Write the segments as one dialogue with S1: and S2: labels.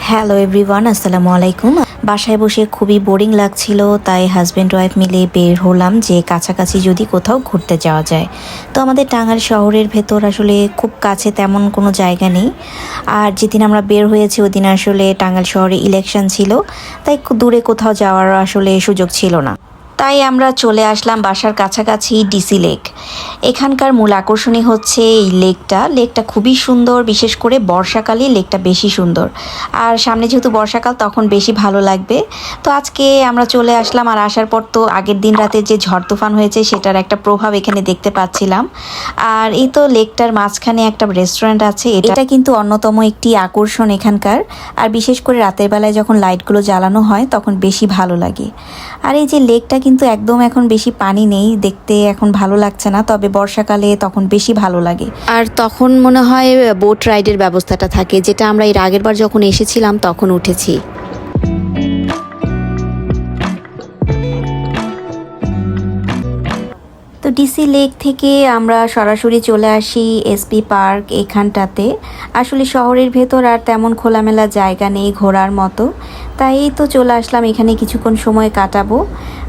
S1: Hello everyone, আসসালামু আলাইকুম। বাসায় বসে খুবই বোরিং লাগছিল, তাই হাজব্যান্ড ওয়াইফ মিলে বের হলাম যে কাছাকাছি যদি কোথাও ঘুরতে যাওয়া যায়। তো আমাদের টাঙ্গাইল শহরের ভেতর আসলে খুব কাছে তেমন কোনো জায়গা নেই। আর যেদিন আমরা বের হয়েছি ওদিন আসলে টাঙ্গাইল শহরে ইলেকশন ছিল, তাই দূরে কোথাও যাওয়ার আসলে সুযোগ ছিল না। তাই আমরা চলে আসলাম বাসার কাছাকাছি ডিসি লেক। এখানকার মূল আকর্ষণই হচ্ছে এই লেকটা খুবই সুন্দর, বিশেষ করে বর্ষাকালে লেকটা বেশি সুন্দর। আর সামনে যেহেতু বর্ষাকাল তখন বেশি ভালো লাগবে। তো আজকে আমরা চলে আসলাম, আর আসার পর তো আগের দিন রাতে যে ঝড় তুফান হয়েছে সেটার একটা প্রভাব এখানে দেখতে পাচ্ছিলাম। আর এই তো লেকটার মাঝখানে একটা রেস্টুরেন্ট আছে, এটা কিন্তু অন্যতম একটি আকর্ষণ এখানকার। আর বিশেষ করে রাতের বেলায় যখন লাইটগুলো জ্বালানো হয় তখন বেশি ভালো লাগে। আর এই যে লেকটা কিন্তু একদম এখন বেশি পানি নেই, দেখতে এখন ভালো লাগছে না, তবে বর্ষাকালে তখন বেশি ভালো লাগে। আর তখন মনে হয় বোট রাইডের ব্যবস্থাটা থাকে, যেটা আমরা এর আগের বার যখন এসেছিলাম তখন উঠেছি। তো ডিসি লেক থেকে আমরা সরাসরি চলে আসি এসপি পার্ক এখানটাতে। আসলে শহরের ভেতর আর তেমন খোলামেলা জায়গা নেই ঘোরার মতো, তাই তো চলে আসলাম এখানে কিছুক্ষণ সময় কাটাবো।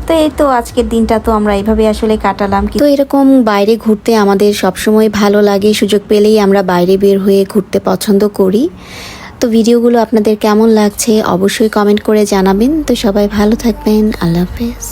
S1: তো এই তো আজকের দিনটা তো আমরা এইভাবে আসলে কাটালাম। তো এরকম বাইরে ঘুরতে আমাদের সবসময় ভালো লাগে, সুযোগ পেলেই আমরা বাইরে বের হয়ে ঘুরতে পছন্দ করি। তো ভিডিওগুলো আপনাদের কেমন লাগছে অবশ্যই কমেন্ট করে জানাবেন। তো সবাই ভালো থাকবেন, আল্লাহ হাফেজ।